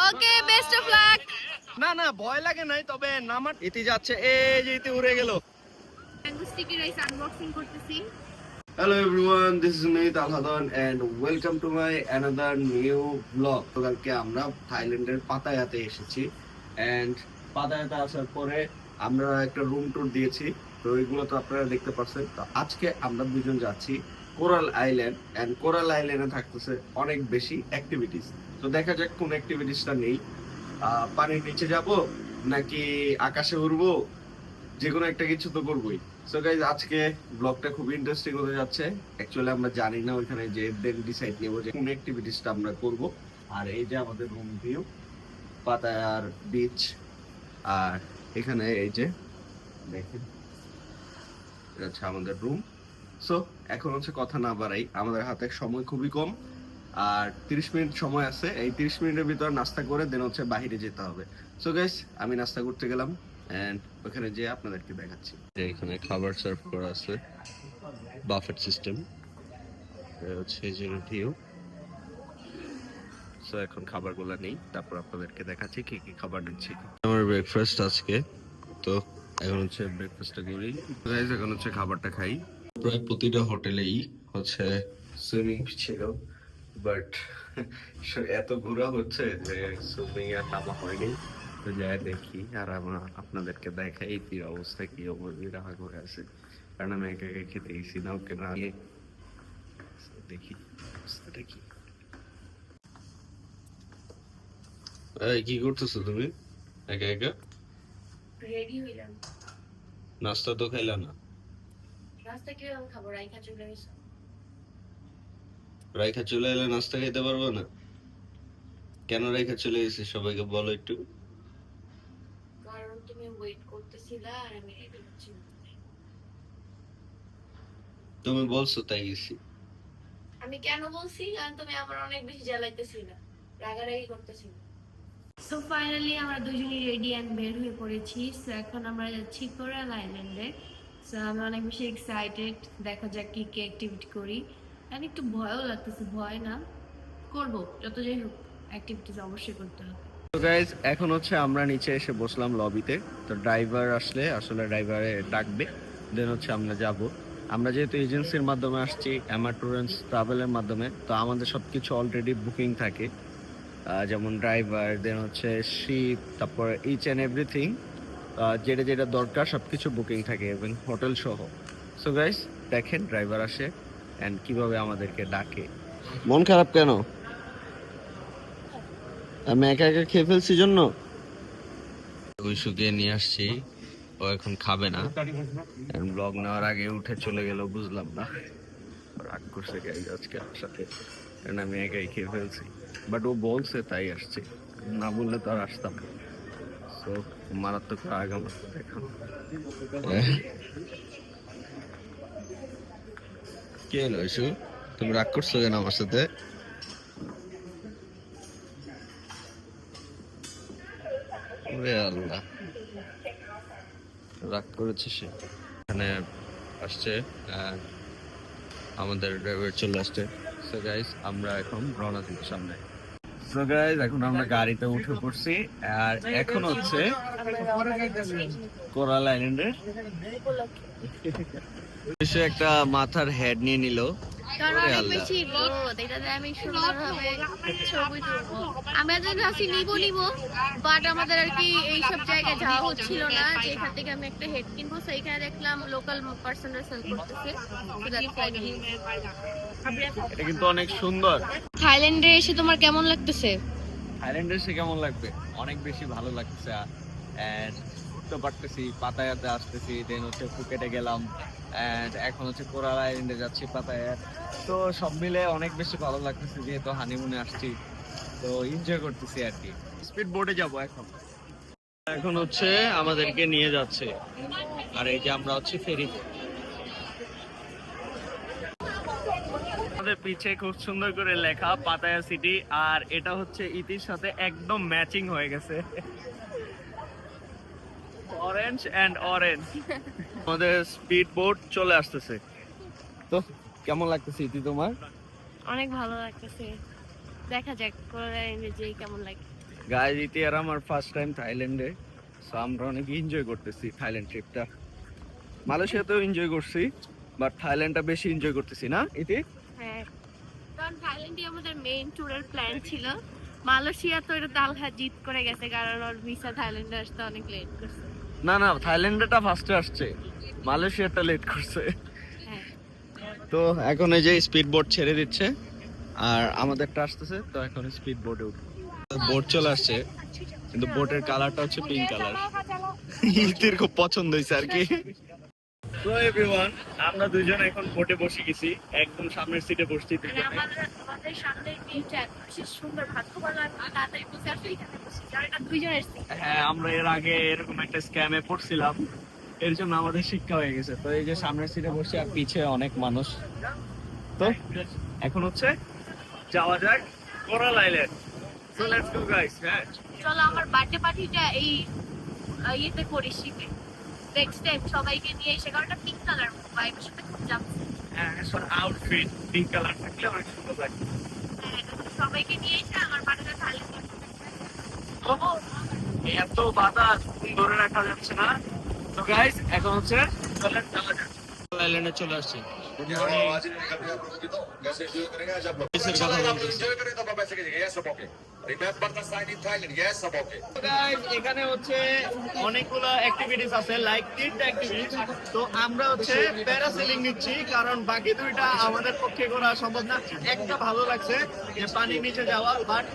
Okay, best of lakh. না না ভয় লাগে নাই, তবে নামার ইতি যাচ্ছে, এই যে ইতি উড়ে গেল। ম্যাঙ্গো স্টিকি রাইস আনবক্সিং করতেছি। Hello everyone, this is me Talhadan and welcome to my another new vlog. তো কালকে আমরা থাইল্যান্ডের পাতায়াতে এসেছি and পাতায়াতে আসার পরে আমরা একটা রুম ট্যুর দিয়েছি, তো এগুলো তো আপনারা দেখতে পাচ্ছেন। তো আজকে আমরা দুজন যাচ্ছি কোরাল আইল্যান্ড and কোরাল আইল্যান্ডে থাকতেছে অনেক বেশি অ্যাক্টিভিটিস। তো দেখা যাক কোন অ্যাক্টিভিটিসটা নেই, পানির নিচে যাব নাকি আকাশে উড়বো, যে কোনো একটা কিছু তো করবোই। সো গাইজ আজকে ব্লগটা খুব ইন্টারেস্টিং হতে যাচ্ছে। অ্যাকচুয়ালি আমরা জানি না, ওইখানে যে দেন ডিসাইড নেব যে কোন অ্যাক্টিভিটিসটা আমরা করব। আর এই যে আমাদের রুম ভিউ, পাতায়ার বিচ, আর এখানে এই যে দেখেন এটা হচ্ছে আমাদের রুম। সো এখন হচ্ছে কথা না বাড়াই, আমাদের হাতে সময় খুবই কম, আর 30 মিনিট সময় আছে। এই 30 মিনিটের ভিতর নাস্তা করে দেন হচ্ছে বাইরে যেতে হবে। সো গাইস আমি নাস্তা করতে গেলাম এন্ড ওখানে যেয়ে আপনাদেরকে দেখাচ্ছি। এখানে খাবার সার্ভ করা আছে, বাফেট সিস্টেম, হচ্ছে যে ভিউ। সো এখন খাবারগুলো নেই, তারপর আপনাদেরকে দেখাচ্ছি কি কি খাবার নিচ্ছি। আমার ব্রেকফাস্ট আজকে, তো এখন হচ্ছে ব্রেকফাস্টটা করি। গাইস এখন হচ্ছে খাবারটা খাই। প্রায় প্রতিটা হোটেলেই হচ্ছে সুইমিং ছিল, বাট এত ঘোরা হচ্ছে যে সুইমিং এর নামা হয়নি। তো যাই দেখি, আর আমরা আপনাদেরকে দেখাই এই অবস্থা কি রাহা করে আছে, কারণ আমি একা একা খেতে গেছি না, ওকে না দেখি অবস্থাটা কি। এই কি করতেছো তুমি একা একা? রেডি হইলাম। নাস্তা তো খাইলা না? নাস্তা কিরকম খাবো? রাইখা চলে গেছো। রাইখা চলে এলে নাস্তা খেতে পারবো না? কেন রাইখা চলে গেছি সবাইকে বলো একটু। কারণ তুমি ওয়েট করতেছিলা আর আমি রেডি হচ্ছি। তুমি বলছো তাই গেছি। আমি কেন বলছি? কারণ তুমি আমার অনেক বেশি জ্বালাইতেছিলা, রাগারাগি করতেছিলা। সো ফাইনালি আমরা দুজনেই রেডি এন্ড বের হয়ে পড়েছি। সো এখন আমরা যাচ্ছি কোরাল আইল্যান্ডে। সো আমি অনেক বেশি এক্সাইটেড, দেখা যাক কি কি অ্যাক্টিভিটি করি। আর একটু ভয়ও লাগতেছে, ভয় না, করবো যত যাই হোক, অ্যাক্টিভিটিস অবশ্যই করতে হবে। তো গাইজ এখন হচ্ছে আমরা নিচে এসে বসলাম লবিতে। তো ড্রাইভার আসলে ড্রাইভারে ডাকবে, দেন হচ্ছে আমরা যাব। আমরা যেহেতু এজেন্সির মাধ্যমে আসছি, অ্যামা ট্যুরস ট্রাভেলের মাধ্যমে, তো আমাদের সব কিছু অলরেডি বুকিং থাকে, যেমন ড্রাইভার, দেন হচ্ছে শিপ, তারপর ইচ অ্যান্ড এভরিথিং, যেটা যেটা দরকার সব কিছু বুকিং থাকে, এবং হোটেল সহ। সো গাইজ দেখেন ড্রাইভার আসে অ্যান্ড কিভাবে আমাদেরকে ডাকে। মন খারাপ কেন? আমি একা একা খেয়ে ফেলছি জন্য ওই শুকিয়ে নিয়ে আসছি, ও এখন খাবে না। ব্লগ নেওয়ার আগে উঠে চলে গেল, বুঝলাম না রাগ করছে গাইজ আজকে আমার সাথে, কারণ আমি একাই খেয়ে ফেলছি। বাট ও বলছে তাই আসছে, না বললে তো আর আসতাম না। সো মারাত্মক রাগ আমার এখন। কি হলো ইসু, তুমি রাগ করছো কেন আমার সাথে? ওরে আল্লাহ, রাগ করেছে সে। এখানে আসছে আমাদের ড্রাইভার চলে আসছে। সো গাইস আমরা এখন রওনা দিচ্ছি সামনে। সো গাইস এখন আমরা গাড়িতে উঠে পড়ছি, আর এখন হচ্ছে কোরাল আইল্যান্ডের এসে একটা মাথার হেড নিয়ে নিল। কারণ অনেক বেশি রোদ, এটাতে আমি সুন্দরভাবে ছবি তুলবো। আমরা যে ভাবছি নিবো, বাট আমাদের আর কি এইসব জায়গায় যাওয়া হচ্ছিল না, যে এখান থেকে আমি একটা হেড কিনবো। সেইখানে দেখলাম লোকাল পার্সনরা সেল করতেছে। এটা কিন্তু অনেক সুন্দর। থাইল্যান্ডে এসে তোমার কেমন লাগতেছে? থাইল্যান্ডে এসে কেমন লাগবে? অনেক বেশি ভালো লাগছে। এন্ড ঘুরতে পারতেছি, পাতায়াতে আসতেছি, দেন হচ্ছে ফুকেটে গেলাম, এন্ড এখন হচ্ছে কোরাল আইল্যান্ডে যাচ্ছি পাতায়াত। তো সব মিলে অনেক বেশি ভালো লাগতেছে, যেহেতু হানিমুনে আসছি, তো এনজয় করতেছি আর কি। স্পিড বোটে যাব এখন। এখন হচ্ছে আমাদেরকে নিয়ে যাচ্ছে, আর এই যে আমরা হচ্ছে ফেরিতে। আমাদের পিছে খুব সুন্দর করে লেখা পাতায়া সিটি, আর এটা হচ্ছে ইতির সাথে একদম ম্যাচিং হয়ে গেছে, অরেঞ্জ এন্ড অরেঞ্জ। আমাদের স্পিড বোট চলে আসতেছে। তো কেমন লাগতেছে ইতি তোমার? অনেক ভালো লাগতেছে, দেখা যাক কোরাল আইল্যান্ডে যেই কেমন লাগে। গাইজ ইতি আর আমার ফার্স্ট টাইম থাইল্যান্ডে, সো আমরা অনেক এনজয় করতেছি থাইল্যান্ড ট্রিপটা। মালয়েশিয়াতেও এনজয় করছি, বাট থাইল্যান্ডটা বেশি এনজয় করতেছি না ইতি? হ্যাঁ, কারণ থাইল্যান্ডে আমাদের মেইন ট্যুরের প্ল্যান ছিল। মালয়েশিয়া তো এটা তালহা জিত করে গেছে, কারণ ওর ভিসা থাইল্যান্ডে আসতে অনেক লেট করছে। না না, থাইল্যান্ডটা ফার্স্টে আসছে, মালয়েশিয়াটা লেট করছে। হ্যাঁ, তো এখন এই যে স্পিড বোট ছেড়ে দিচ্ছে, আর আমাদেরটা আসতেছে, তো এখন স্পিড বোটে উঠবো। বোট চলে আসছে, কিন্তু বোটের কালারটা হচ্ছে পিঙ্ক কালার। ইতির খুব পছন্দ হয়েছে আর কি। তো এভরিওয়ান, আমরা দুইজন এখন বোটে বসে গেছি, একদম সামনের সিটে বসছি মানে দুজনে। আমাদের সামনের ভিউটা এত বেশি সুন্দর, ভাগ্য ভালো আমি তাড়াতাড়ি বসে আসলে এখানে বসি, কারণ এটা দুইজনের সিট। হ্যাঁ, আমরা এর আগে এরকম একটা স্ক্যামে পড়ছিলাম, এর জন্য আমাদের শিক্ষা হয়ে গেছে। তো এই যে সামনের সিটে বসে, আর পিছে অনেক মানুষ। তো এখন হচ্ছে যাওয়া যাক coral island. So let's go guys. হ্যাঁ, চলো আমার বার্থডে পার্টিটা এই ইয়েতে করি, শীতে। নেক্সট টাইম সবাইকে নিয়ে এসে, কারণ এটা পিঙ্ক কালার, ভাইবের সাথে খুব যাচ্ছে। হ্যাঁ, আউটফিট পিঙ্ক কালার থাকলে অনেক সুন্দর লাগে। হ্যাঁ, সবাইকে নিয়ে এসে আমার বার্থডে তাহলে এত বাতাস ধরে রাখা যাচ্ছে না। তো গাইস, এখন হচ্ছে চলেন যাওয়া যাক। আইল্যান্ডে চলে আসছি। Good morning. आज नहीं कभी आप लोग की तो कैसे एंजॉय करेंगे आज आप लोग Yes, sir, चलो কথা आप लोग বলতেছি। एंजॉय करें तो आप ऐसे कीजिएगा यस सब okay remember the sign in Thailand yes सब ओके তো guys, এখানে হচ্ছে অনেকগুলো অ্যাক্টিভিটিস আছে, লাইক 3টা অ্যাক্টিভিটিস। তো আমরা হচ্ছে প্যারাসেলিং নিচ্ছি, কারণ বাকি দুইটা আমাদের পক্ষে করা সম্ভব না। একটা ভালো লাগছে যে পানির নিচে যাওয়া, বাট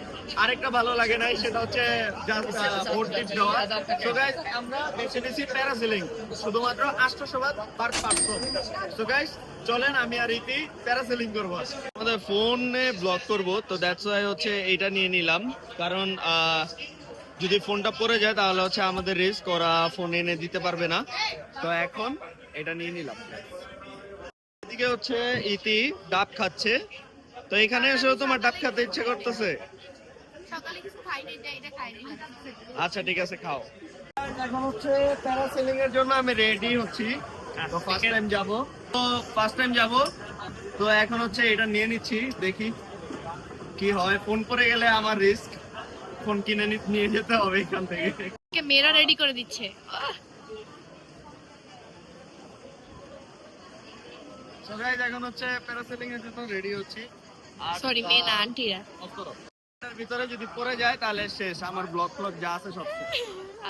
আরেকটা ভালো লাগে নাই, সেটা হচ্ছে জাস্ট বোট ট্রিপ যাওয়া। সো গাইস, আমরা বেছে নিয়েছি প্যারাসেলিং, শুধুমাত্র 800 but per person. So guys, চলেন আমি আর ইতি প্যারাসেলিং করবো। আমাদের ফোনে ব্লগ করব, তো দ্যাটস ওয়াই হচ্ছে এইটা নিয়ে নিলাম, কারণ যদি ফোনটা পড়ে যায় তাহলে হচ্ছে আমাদের রিস্ক, ওরা ফোন এনে দিতে পারবে না। তো এখন এটা নিয়ে নিলাম। এদিকে হচ্ছে ইতি ডাব খাচ্ছে, তো এখানে এসেও তোমার ডাব খেতে ইচ্ছে করতেছে? সকালে কিছু খাই নাই, এটা খাই নাই। আচ্ছা ঠিক আছে, খাও। এখন হচ্ছে প্যারাসেলিং এর জন্য আমি রেডি হচ্ছি, তো ফার্স্ট টাইম যাব। তো এখন হচ্ছে এটা নিয়ে নিচ্ছি, দেখি কি হয়। ফোন পড়ে গেলে আমার রিস্ক, ফোন কিনে নিয়ে যেতে হবে এখান থেকে। মেয়েরা রেডি করে দিচ্ছে। সো গাইস, এখন হচ্ছে প্যারাসেলিং এর জন্য রেডি হচ্ছি। আর সরি, মেয়ে না, আন্টিরা। অফ করো। এটার ভিতরে যদি পড়ে যায় তাহলে শেষ, আমার ব্লগ যা আছে সব শেষ।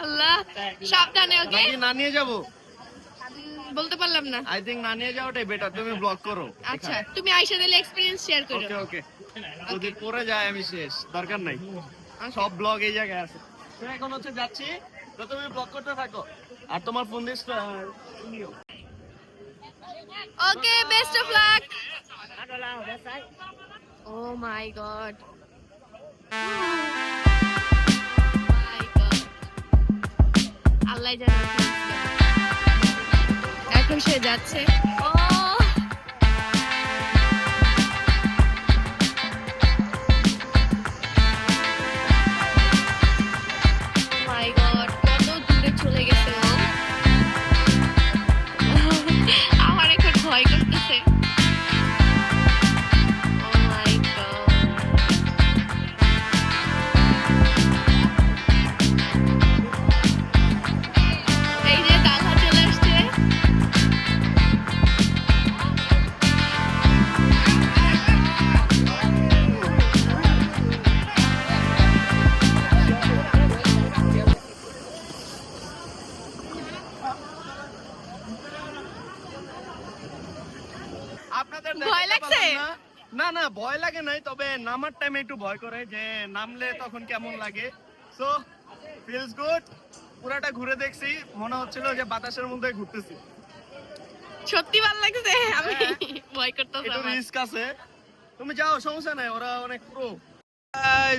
আল্লাহ, সাবধানে। ওকে, নাকি না নিয়ে যাবো? বলতে পারলাম না। আই থিংক না নিয়ে যাওয়াটাই বেটার, তুমি ব্লগ করো। আচ্ছা, তুমি আয়শা দিলে এক্সপেরিয়েন্স শেয়ার করো। ওকে ওকে, যদি পড়ে যায় আমি শেষ, দরকার নাই, সব ব্লগ এই জায়গায় আছে। তো এখন হচ্ছে যাচ্ছি, তো তুমি ব্লগ করতে থাকো, আর তোমার ফোন দিয়ে okay, best of luck. Oh my god, Allah জানে এখন সে যাচ্ছে। ও মাই গড, কত দূরে চলে গেছে ও। আমার এখন ভয় করতেছে। Oh my God. এই যে তালহা চলে আসছে। আপনাদের ভয় লাগছে? না না, ভয় লাগে নাই, তবে নামার টাইমে একটু ভয় করে, যে নামলে তখন কেমন লাগে। সো ফিলস গুড, পুরাটা ঘুরে দেখছি, মনে হচ্ছিল যে বাতাসের মধ্যে ঘুরতেছি। সত্যি ভালো লাগছে, আমি ভয় করতেছি। একটু রিস্ক আছে, তুমি যাও, সমস্যা নাই, ওরা অনেক প্রো।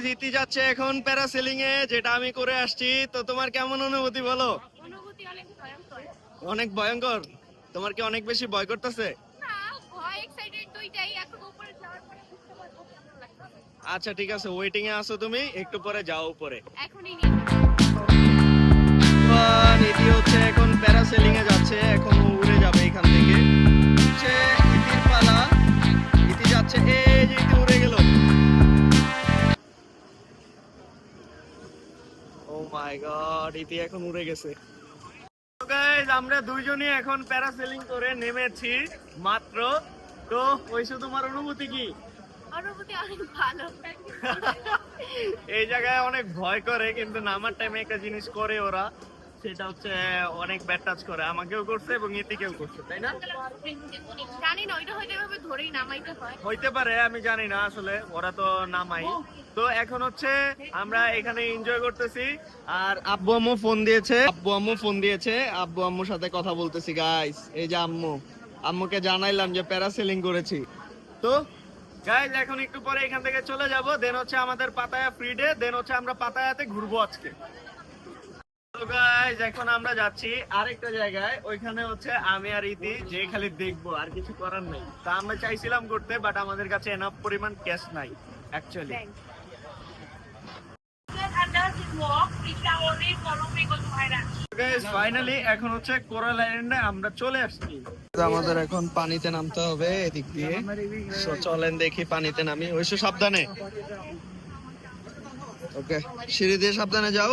জিতি যাচ্ছে এখন প্যারাসেলিং এ, যেটা আমি করে আসছি। তো তোমার কেমন অনুভূতি বলো? অনুভূতি অনেক ভয়ঙ্কর। অনেক ভয়ঙ্কর? তোমার কি অনেক বেশি ভয় করতেছে? না, ভয় এক্সাইটেড দুইটাই। এখন উপরে যাওয়ার পরে বুঝতে পারবো কেমন লাগছে। আচ্ছা ঠিক আছে, ওয়েটিং এ আসো তুমি, একটু পরে যাও উপরে। এখনই নিয়ে যাবো। নীতি হচ্ছে এখন প্যারাসেলিং এ যাচ্ছে, এখন ও উড়ে যাবে এখান থেকে। হচ্ছে ইতির পালা, ইতি যাচ্ছে, এই যে ইতি উড়ে গেল। ও মাই গড, ইতি এখন উড়ে গেছে। তো গাইস আমরা দুইজনই এখন প্যারাসেলিং করে নেমেছি মাত্র। তো ওইসব তোমার অনুভূতি কি? অনুভূতি অনেক ভালো। এই জায়গায় অনেক ভয় করে, কিন্তু নামার টাইমে একটা জিনিস করে ওরা, সেটা হচ্ছে অনেক ব্যাড টাচ করে, আমাকেও করছে এবং ইতিকেও করছে, তাই না? জানি না, ওইটা হয়তো এভাবে ধরেই নামাইতে হয়। হইতে পারে, আমি জানি না আসলে, ওরা তো নামাই। তো এখন হচ্ছে আমরা এখানে এনজয় করতেছি। আর আব্বু আম্মু ফোন দিয়েছে, আব্বু আম্মুর সাথে কথা বলতেছি গাইস। এই যে আম্মুকে জানাইলাম যে প্যারাসেলিং করেছি। তো গাইস এখন একটু পরে এখান থেকে চলে যাব, দেন হচ্ছে আমাদের পাতায়া ফ্রি ডে, দেন হচ্ছে আমরা পাতায়াতে ঘুরবো আজকে। তো গাইস এখন আমরা যাচ্ছি আরেকটা জায়গায়, ওইখানে হচ্ছে আমি আর ইতি যে খালি দেখবো, আর কিছু করার নেই। তা আমরা চাইছিলাম করতে, বাট আমাদের কাছে এনাফ পরিমাণ ক্যাশ নাই অ্যাকচুয়ালি। গাইস ফাইনালি এখন হচ্ছে কোরাল আইল্যান্ডে আমরা চলে আসছি। আমাদের এখন পানিতে নামতে হবে এদিক দিয়ে। সো চলেন দেখি পানিতে নামি। ওইসব সাবধানে, ওকে সিঁড়ি দিয়ে সাবধানে যাও,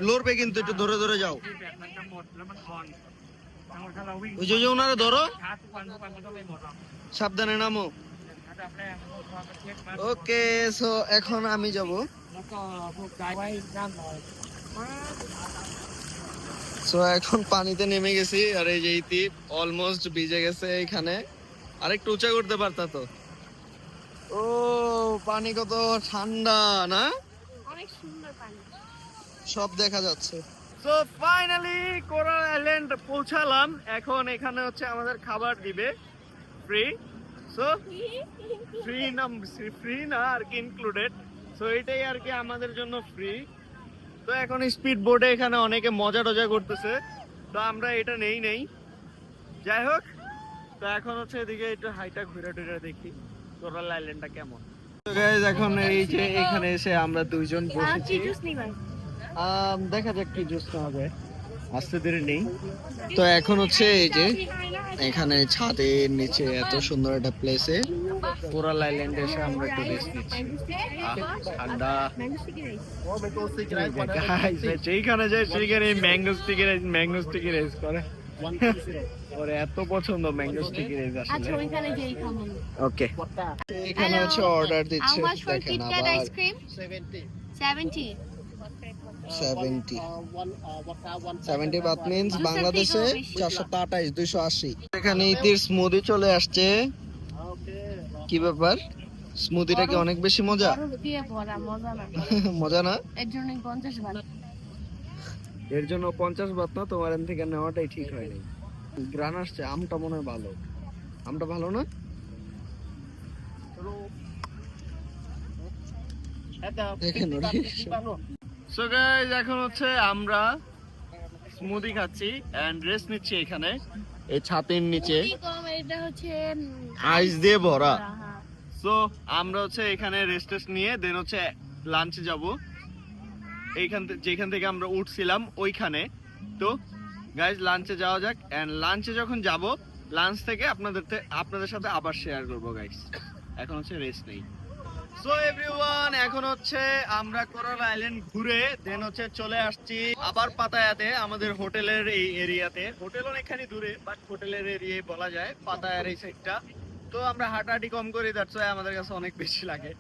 লড়বে কিন্তু, একটু ধরে ধরে যাও। ওই যে ওনারা ধরো, সাবধানে নামো। ওকে সো এখন আমি যাব। সো এখন পানিতে নেমে গেছি, আর এই যে ইতি অলমোস্ট ভিজে গেছে এখানে। আরেকটু উঁচা করতে পারতা তো। ও পানি কত ঠান্ডা না, অনেক সুন্দর পানি, সব দেখা যাচ্ছে। সো ফাইনালি কোরাল আইল্যান্ড পৌঁছালাম। এখন এখানে হচ্ছে আমাদের খাবার দিবে ফ্রি। সো ফ্রি না আর কি, ইনক্লুডেড। সো এটাই আর কি আমাদের জন্য ফ্রি। তো এখন স্পিড বোটে এখানে অনেকে মজা টজা করতেছে, তো আমরা এটা নেই। যাই হোক, তো এখন হচ্ছে এদিকে একটু হাইটা ঘুরে টুরে দেখি কোরাল আইল্যান্ডটা কেমন। তো গাইস এখন এই যে এখানে এসে আমরা দুইজন বসেছি, দেখা যাক কি জুস নেওয়া যায়, আস্তে ধীরে নেই। তো এখন হচ্ছে এই যে এখানে ছাদের নিচে এত সুন্দর একটা প্লেসে কোরাল আইল্যান্ডে এসে আমরা একটু রেস্ট নিচ্ছি। ঠান্ডা যেইখানে যায় সেইখানে ম্যাঙ্গো স্টিকি রাইস করে। ওরে এত পছন্দ ম্যাঙ্গো স্টিকি রাইস আসলে। আচ্ছা ওইখানে যেই খাবো। ওকে এখানে হচ্ছে অর্ডার দিচ্ছে, How much for দেখেন KitKat আবার ice cream? 70. 70 বাট মিন্স বাংলাদেশে 428 280। এখানে ইতির স্মুদি চলে আসছে। কি ব্যাপার, স্মুদিটা কি অনেক বেশি মজা? বরফ দিয়ে ভরা, মজা না। মজা না, এর জন্যই 50 বাট। এর জন্য 50 বাট না, তোমার এখান থেকে নেওয়াটাই ঠিক হয়নি। গ্রান আসছে, আমটা মনে হয় ভালো, আমটা ভালো না? সো গাইস এখন হচ্ছে আমরা স্মুদি খাচ্ছি এন্ড রেস্ট নিচ্ছি এখানে এই ছাতের নিচে, এটা হচ্ছে আইস দিয়ে ভরা। হ্যাঁ। সো আমরা হচ্ছে এখানে রেস্ট নিয়ে দেন হচ্ছে লাঞ্চে যাব, যেখান থেকে আমরা উঠছিলাম ওইখানে। তো গাইস লাঞ্চে যাওয়া যাক, এন্ড লাঞ্চে যখন যাব লাঞ্চ থেকে আপনাদের সাথে আবার শেয়ার করব গাইস। এখন হচ্ছে রেস্ট নেই। সো এভরিওয়ান এখন হচ্ছে আমরা কোরাল আইল্যান্ড ঘুরে দেন হচ্ছে চলে আসছি আবার পাতায়াতে, আমাদের হোটেলের এই এরিয়াতে। হোটেল অনেকখানি দূরে, বাট হোটেলের এরিয়ায় বলা যায় পাতায়ার এই সাইডটা। তো আমরা হাঁটাহাঁটি কম করি, দ্যাটস ওয়াই আমাদের কাছে অনেক বেশি লাগে।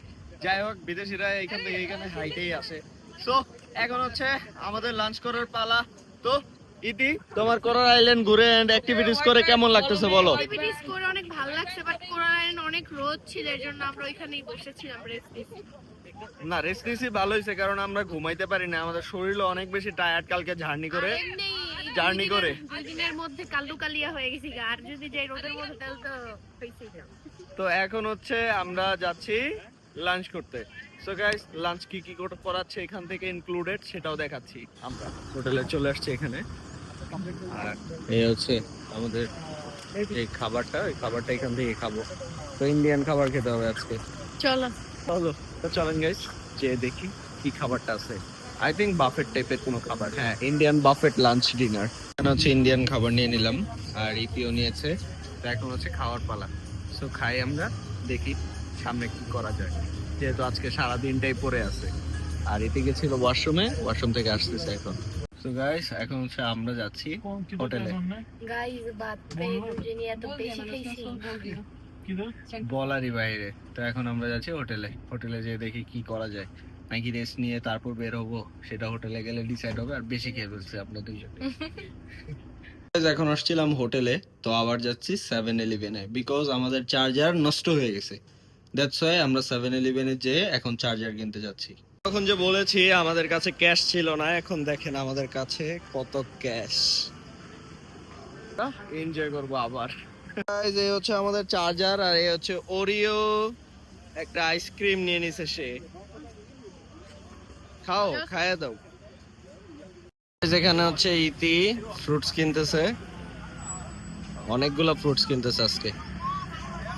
যাই হোক, বিদেশিরা এখান থেকে এখানে হাইটেই আসে। সো এখন হচ্ছে আমাদের লাঞ্চ করার পালা। তো ইতি তোমার কোরাল আইল্যান্ড ঘুরে এন্ড অ্যাক্টিভিটিস করে কেমন লাগতেছে বলো? অ্যাক্টিভিটিস করে অনেক ভালো লাগছে, বাট কোরাল আইল্যান্ড অনেক রোদ ছিল, এর জন্য আমরা ওইখানেই বসেছিলাম রেস্ট নিতে। না রেস্ট নিছি ভালো হয়েছে, কারণ আমরা ঘুমাইতে পারি না, আমাদের শরীরও অনেক বেশি টায়ার্ড কালকে জার্নি করে। জার্নি করে দুই দিনের মধ্যে কালু কালিয়া হয়ে গেছি, আর যদি যাই রোদের মধ্যে তাহলে তো হইছেই না। তো এখন হচ্ছে আমরা যাচ্ছি লাঞ্চ করতে। সো গাইস লাঞ্চ কি কি করাচ্ছে এখান থেকে ইনক্লুডেড সেটাও দেখাচ্ছি। আমরা হোটেলে চলে আসছি এখানে, আর এই হচ্ছে আমাদের এই খাবারটা, এই খাবারটা এখান থেকে খাবো। তো ইন্ডিয়ান খাবার খেতে হবে আজকে। চলো তো চলেন গাইস যে দেখি কি খাবারটা আছে। আই থিঙ্ক বাফেট টাইপের কোনো খাবার, হ্যাঁ ইন্ডিয়ান বাফেট লাঞ্চ ডিনার। এখানে হচ্ছে ইন্ডিয়ান খাবার নিয়ে নিলাম, আর ইপিও নিয়েছে। তো এখন হচ্ছে খাওয়ার পালা। সো খাই আমরা, দেখি সামনে কি করা যায়, যেহেতু আজকে সারা দিনটাই পড়ে আছে। আর এদিকে ছিল ওয়াশরুমে, ওয়াশরুম থেকে আসতেছে এখন। সো গাইস এখন হচ্ছে আমরা যাচ্ছি হোটেলে। গাইস বাত পেয়ে দুজনে এত বেশি খাইছি বলারই বাইরে। তো এখন আমরা যাচ্ছি হোটেলে। হোটেলে যেয়ে দেখি কি করা যায়, নাকি রেস্ট নিয়ে তারপর বের হবো, সেটা হোটেলে গেলে ডিসাইড হবে। আর বেশি খেয়ে ফেলছে আপনার দুইজনে। এখন আসছিলাম হোটেলে, তো আবার যাচ্ছি 7-Eleven এ, বিকজ আমাদের চার্জার নষ্ট হয়ে গেছে। দ্যাটস ওয়াই আমরা 7-Eleven এ যেয়ে এখন চার্জার কিনতে যাচ্ছি। তখন যে বলেছি আমাদের কাছে ক্যাশ ছিল না, এখন দেখেন আমাদের কাছে কত ক্যাশ। এনজয় করবো আবার। Guys, এই হচ্ছে আমাদের চার্জার, আর এই হচ্ছে ওরিও একটা আইসক্রিম নিয়ে নিছে সে। খাও, খাইয়ে দাও। এখানে হচ্ছে ইতি ফ্রুটস কিনতেছে, অনেকগুলো ফ্রুটস কিনতেছে আজকে,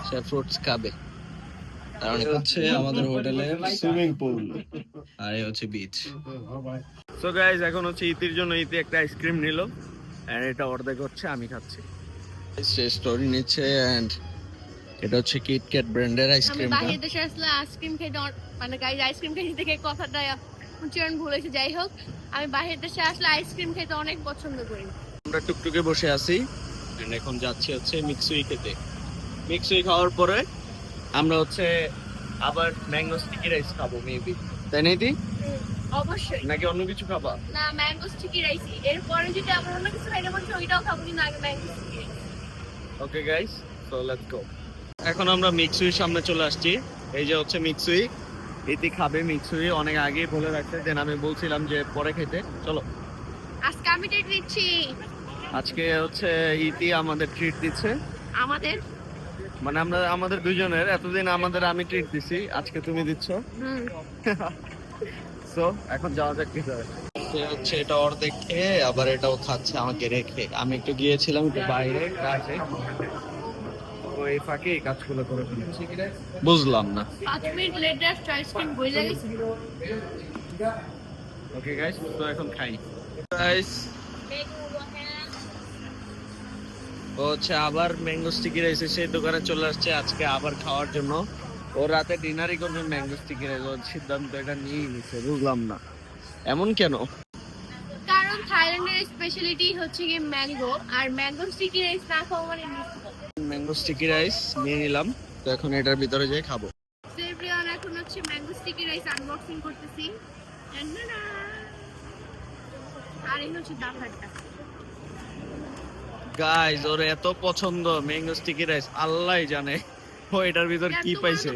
সে ফ্রুটস খাবে। কারণ এটা হচ্ছে আমাদের হোটেলের সুইমিং পুল, আর এই হচ্ছে বিচ। সো গাইস এখন হচ্ছে ইতির জন্য ইতি একটা আইসক্রিম নিল, এন্ড এটা অর্ধেক হচ্ছে আমি খাচ্ছি। সে স্টোরি নিচ্ছে, এন্ড এটা হচ্ছে কিটক্যাট ব্র্যান্ডের আমি আইসক্রিমটা। বাইরে দেশে আসলে আইসক্রিম খেতে মানে গাইস আইসক্রিম খেতে দেখে কথাটা উচ্চারণ ভুলেছে। যাই হোক, আমি বাইরের দেশে আসলে আইসক্রিম খেতে অনেক পছন্দ করি। আমরা টুকটুকে বসে আছি, এন্ড এখন যাচ্ছি হচ্ছে মিক্সুই খেতে। মিক্সুই খাওয়ার পরে আমরা হচ্ছে আবার ম্যাঙ্গো স্টিকি রাইস খাবো মেবি, তাই না ইতি? অবশ্যই। নাকি অন্য কিছু খাবা? না, ম্যাঙ্গো স্টিকি রাইস। এরপরে যদি আমরা অন্য কিছু খাইতে বলছি ওইটাও খাবো, কিন্তু আগে mango sticky rice. Okay guys, so let's go. এখন আমরা মিক্সুইর সামনে চলে আসছি। এই যে হচ্ছে মিক্সুই, ইতি খাবে মিক্সুই, অনেক আগেই বলে রাখছে। দেন আমি বলছিলাম যে পরে খেতে, চলো। আজকে আমি ট্রিট দিচ্ছি। আজকে হচ্ছে ইতি আমাদের ট্রিট দিচ্ছে, আমাদের মানে আমরা আমাদের দুজনের। এতদিন আমাদের আমি ট্রিট দিছি, আজকে তুমি দিচ্ছ। সো এখন যাওয়া যাক ভিতরে। সে হচ্ছে এটা অর্ধেক খেয়ে আবার এটাও খাচ্ছে আমাকে রেখে। আমি একটু গিয়েছিলাম একটু বাইরে কাজে, ওই ফাঁকে এই কাজগুলো করে ফেলেছি। বুঝলাম না। 5 মিনিট লেটার আইসক্রিম বইলে গেছে। ওকে গাইস, তো এখন খাই। গাইস ও হচ্ছে আবার ম্যাঙ্গো স্টিকি রাইস সেই দোকানে চলে আসছে আজকে আবার খাওয়ার জন্য। ও রাতে ডিনারই করবে ম্যাঙ্গো স্টিকি রাইস। ওর সিদ্ধান্ত এটা নিয়েই নিছে, বুঝলাম না এমন কেন। কারণ থাইল্যান্ডের স্পেশালিটি হচ্ছে কি ম্যাঙ্গো, আর ম্যাঙ্গো স্টিকি রাইস না খাওয়া মানে ম্যাঙ্গো স্টিকি রাইস নিয়ে নিলাম, তো এখন এটার ভিতরে যেয়ে খাবো। সেভরিয়ান এখন হচ্ছে ম্যাঙ্গো স্টিকি রাইস আনবক্সিং করতেছি। আর এই হচ্ছে দামটা। গাইস ওর এত পছন্দ ম্যাঙ্গো স্টিকি রাইস, আল্লাহই জানে ও এটার ভিতর কি পাইছে।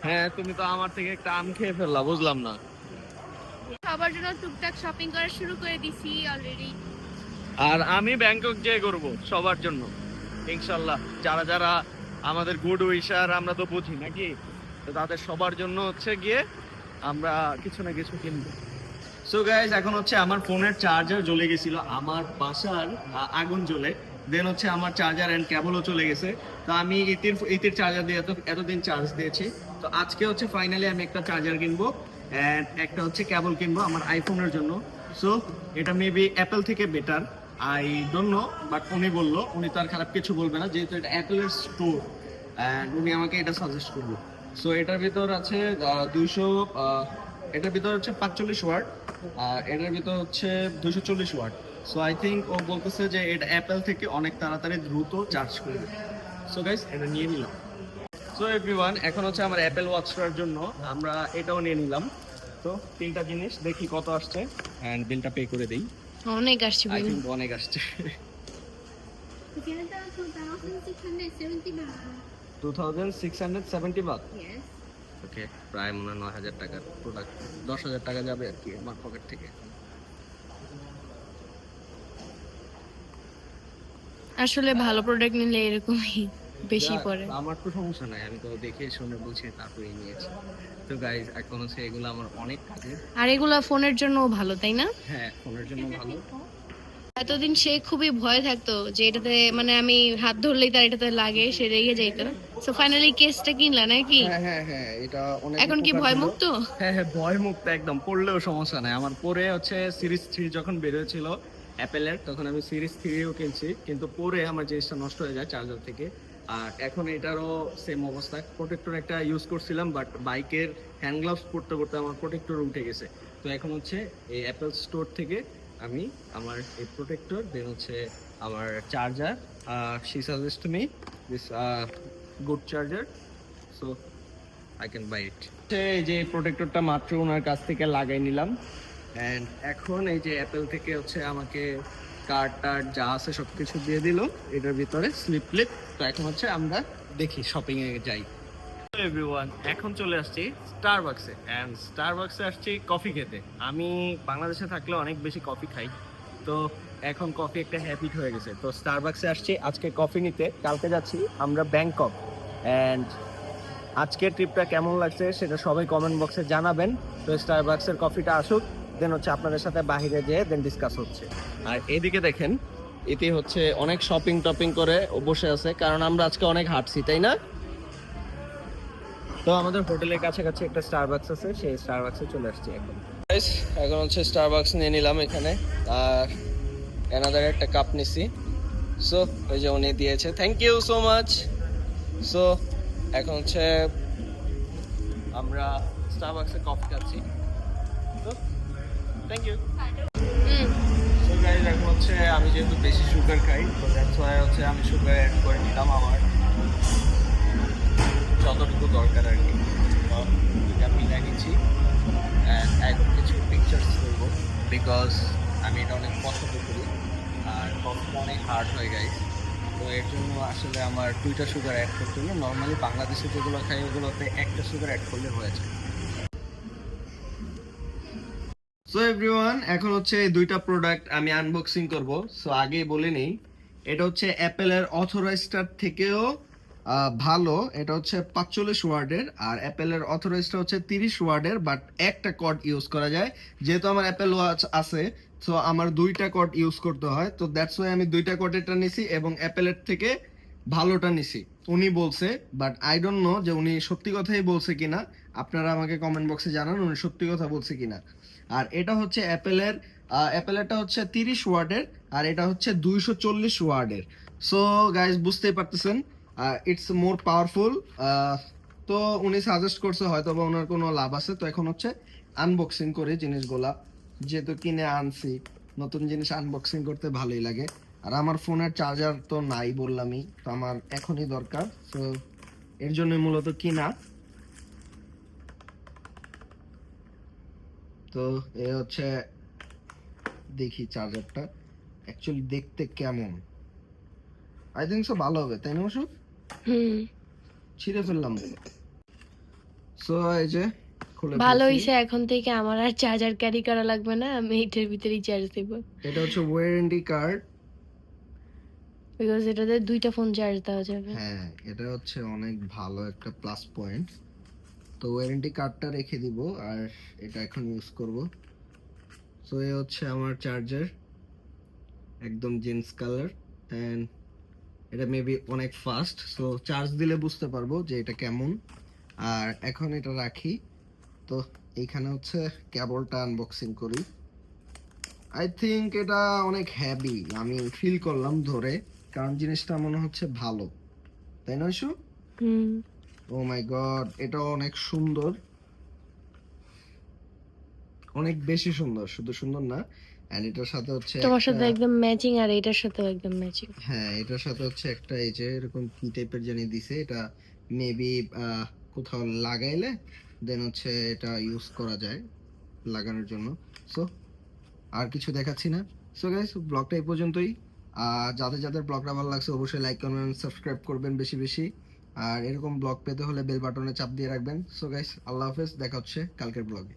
হ্যাঁ, তুমি তো আমার থেকে একটা আম খেয়ে ফেললা, বুঝলাম না। সবার জন্য টুকটাক শপিং করা শুরু করে দিছি অলরেডি। আর আমি ব্যাংকক যেয়ে করব সবার জন্য ইনশাল্লাহ। যারা যারা আমাদের গুড উইশার আমরা তো বুঝি নাকি, তো তাদের সবার জন্য হচ্ছে গিয়ে আমরা কিছু না কিছু কিনবো। সো গাইস এখন হচ্ছে আমার ফোনের চার্জার জ্বলে গেছিল, আমার বাসার আগুন জ্বলে। দেন হচ্ছে আমার চার্জার এন্ড কেবলও চলে গেছে। তো আমি ইতির চার্জার দিয়ে এতদিন চার্জ দিয়েছি। তো আজকে হচ্ছে ফাইনালি আমি একটা চার্জার কিনবো এন্ড একটা হচ্ছে কেবল কিনবো আমার আইফোনের জন্য। সো এটা মেবি অ্যাপেল থেকে better, I don't know, but উনি বললো, উনি তো আর খারাপ কিছু বলবে না যেহেতু এটা অ্যাপেলের স্টোর, এন্ড উনি আমাকে এটা সাজেস্ট করলো। সো এটার ভিতর আছে 200, এটার ভিতর হচ্ছে 45 ওয়াট, আর এটার ভিতর হচ্ছে 240 ওয়াট। সো আই থিঙ্ক ও বলতেছে যে এটা অ্যাপেল থেকে অনেক তাড়াতাড়ি দ্রুত চার্জ করবে। সো গাইস এটা নিয়ে নিলাম। সো এভরিওয়ান এখন হচ্ছে আমার অ্যাপেল ওয়াচটার জন্য আমরা এটাও নিয়ে নিলাম। তো তিনটা জিনিস দেখি কত আসছে, এন্ড বিলটা পে করে দেই। অনেক আসছে আই থিঙ্ক অনেক আসছে। 2670 বাট। ওকে, প্রায় মনে হয় 9000 টাকার প্রোডাক্ট। 10,000 টাকা যাবে আর কি আমার পকেট থেকে। আসলে ভালো প্রোডাক্ট নিলে এরকমই বেশি পড়ে। আমার তো সমস্যা নাই, আমি তো দেখে শুনে বুঝে তারপরেই নিয়েছি। তো গাইজ এখন হচ্ছে এগুলো আমার অনেক কাজে। আর এগুলা ফোনের জন্য ভালো, তাই না? হ্যাঁ, ফোনের জন্য ভালো। এতদিন সে খুবই ভয় থাকতো যে এটাতে মানে আমি হাত ধরলেই তার এটাতে লাগে, সে রেগে যাইতো। সো ফাইনালি কেসটা কিনলা নাকি? হ্যাঁ হ্যাঁ হ্যাঁ, এটা অনেক। এখন কি ভয় মুক্ত? হ্যাঁ হ্যাঁ, ভয় মুক্ত একদম, পড়লেও সমস্যা নাই। আমার পরে হচ্ছে সিরিজ 3 যখন বের হয়েছিল অ্যাপেলের, তখন আমি সিরিজ 3ও কিনছি, কিন্তু পরে আমার জিনিসটা নষ্ট হয়ে যায় চার্জার থেকে। আর এখন এটারও সেম অবস্থা, প্রোটেক্টর একটা ইউজ করছিলাম বাট বাইকের হ্যান্ড গ্লাভস পরতে পরতে আমার প্রোটেক্টর উঠে গেছে। তো এখন হচ্ছে এই অ্যাপেল স্টোর থেকে আমি আমার এই প্রোটেক্টর দেন হচ্ছে আমার charger, she suggest me this good charger, so I can buy it. এই যে প্রোটেক্টরটা মাত্র ওনার কাছ থেকে লাগাই নিলাম অ্যান্ড এখন এই যে অ্যাপেল থেকে হচ্ছে আমাকে কার্ড টার্ড যা আছে সব কিছু দিয়ে দিল এটার ভিতরে স্লিপ ক্লিপ। তো এখন হচ্ছে আমরা দেখি শপিং এ যাই। এভরিওয়ান, এখন চলে আসছি স্টারবাকসে অ্যান্ড স্টারবাকসে আসছি কফি খেতে। আমি বাংলাদেশে থাকলে অনেক বেশি কফি খাই, তো এখন কফি একটা হ্যাবিট হয়ে গেছে। তো স্টারবাকসে আসছি আজকে কফি নিতে, কালকে যাচ্ছি আমরা ব্যাংকক। অ্যান্ড আজকের ট্রিপটা কেমন লাগছে সেটা সবাই কমেন্ট বক্সে জানাবেন। তো স্টারবাকসের কফিটা আসুক, দেন হচ্ছে আপনাদের সাথে বাইরে যেয়ে দেন ডিসকাস হচ্ছে। আর এদিকে দেখেন এতে হচ্ছে অনেক শপিং টপিং করে ও বসে আছে, কারণ আমরা আজকে অনেক হাঁটছি, তাই না? তো আমাদের হোটেলের কাছাকাছি একটা স্টারবাকস আছে, সেই স্টারবাকসে চলে আসছি এখন। এখন হচ্ছে স্টারবাকস নিয়ে নিলাম এখানে, আর এনাদার একটা কাপ নিছি। সো ওই যে উনি দিয়েছে, thank you so much. So এখন হচ্ছে আমরা স্টারবাকসে কফি খাচ্ছি, তো থ্যাংক ইউ। সো গাইস, এখন হচ্ছে আমি যেহেতু বেশি সুগার খাই, তো দ্যাটস ওয়াই হচ্ছে আমি সুগার অ্যাড করে নিলাম আমার যতটুকু দরকার আর কি। তো এটা মিলাই নিচ্ছি অ্যান্ড এখন কিছু পিকচার্স করবো বিকজ আমি এটা অনেক পছন্দ করি আর কফিটা অনেক হার্ড হয়ে গাইস। তো এর জন্য আসলে আমার 2টা সুগার অ্যাড করতে হলো। নর্মালি বাংলাদেশে যেগুলো খাই ওগুলোতে 1টা সুগার অ্যাড করলে হয়ে যায়। সো এভরিওয়ান, এখন হচ্ছে এই 2টা প্রোডাক্ট আমি আনবক্সিং করব। সো আগেই বলে নেই, এটা হচ্ছে অ্যাপেলের অথরাইজটার থেকেও ভালো। এটা হচ্ছে 45 ওয়ার্ডের আর অ্যাপেলের অথরাইজটা হচ্ছে 30 ওয়ার্ডের, বাট একটা কর্ড ইউজ করা যায়। যেহেতু আমার অ্যাপেল ওয়াচ আছে, সো আমার 2টা কর্ড ইউজ করতে হয়, তো দ্যাটস ওয়াই আমি 2টা কর্ডেরটা নিছি এবং অ্যাপেলের থেকে ভালোটা নিছি উনি বলছে। বাট আই ডোন্ট নো যে উনি সত্যি কথাই বলছে কিনা, আপনারা আমাকে কমেন্ট বক্সে জানান উনি সত্যি কথা বলছে কিনা। আর এটা হচ্ছে অ্যাপেলেরটা হচ্ছে 30 ওয়ার্ডের আর এটা হচ্ছে 240 ওয়ার্ডের। সো গাইস, বুঝতেই পারতেছেন ইটস মোর পাওয়ারফুল। তো উনি সাজেস্ট করছে, হয়তো বা ওনার কোনো লাভ আছে। তো এখন হচ্ছে আনবক্সিং করে জিনিসগুলা, যেহেতু কিনে আনছি, নতুন জিনিস আনবক্সিং করতে ভালোই লাগে। আর আমার ফোনের চার্জার তো নাই বললামই, তো আমার এখনই দরকার, তো এর জন্য মূলত কিনা। তো এ হচ্ছে, দেখি চার্জারটা অ্যাকচুয়ালি দেখতে কেমন। আই থিঙ্ক সো ভালো হবে, তাই না অশোক? ছিঁড়ে ফেললাম। সো এই যে খুলে ভালো ফেলছি। হইছে, এখন থেকে আমার আর চার্জার ক্যারি করা লাগবে না, আমি এটার ভিতরেই চার্জ দেব। এটা হচ্ছে ওয়ারেন্টি কার্ড। বিকজ এটাতে 2টা ফোন চার্জ দেওয়া যাবে। হ্যাঁ, এটা হচ্ছে অনেক ভালো একটা প্লাস পয়েন্ট। তো ওয়ারেন্টি কার্ডটা রেখে দিব আর এটা এখন ইউজ করব। সো এই হচ্ছে আমার চার্জার, একদম জিন্স কালার এন্ড এটা মেবি অনেক ফাস্ট। সো চার্জ দিলে বুঝতে পারবো যে এটা কেমন। আর এখন এটা রাখি। তো এইখানে হচ্ছে কেবলটা আনবক্সিং করি। আই থিঙ্ক এটা অনেক হেভি, আমি ফিল করলাম ধরে, কারণ জিনিসটা মনে হচ্ছে ভালো, তাই না ইস্যু? ও মাই গড, এটা অনেক সুন্দর, অনেক বেশি সুন্দর, শুধু সুন্দর না, এন্ড এটার সাথে হচ্ছে তোমার সাথে একদম ম্যাচিং আর এটার সাথেও একদম ম্যাচিং। হ্যাঁ, এটার সাথে হচ্ছে একটা এই যে এরকম কি টাইপের জানি দিছে, এটা মেবি কোথাও লাগাইলে দেন হচ্ছে এটা ইউজ করা যায় লাগানোর জন্য। সো আর কিছু দেখাচ্ছি না। সো গাইস, ব্লগটা এই পর্যন্তই। যাদের যাদের ব্লগটা ভালো লাগছে অবশ্যই লাইক কমেন্ট সাবস্ক্রাইব করবেন বেশি বেশি, আর এরকম ব্লগ পেতে হলে বেল বাটনে চাপ দিয়ে রাখবেন। সো গাইস, আল্লাহ হাফেজ, দেখা হচ্ছে কালকের ব্লগে।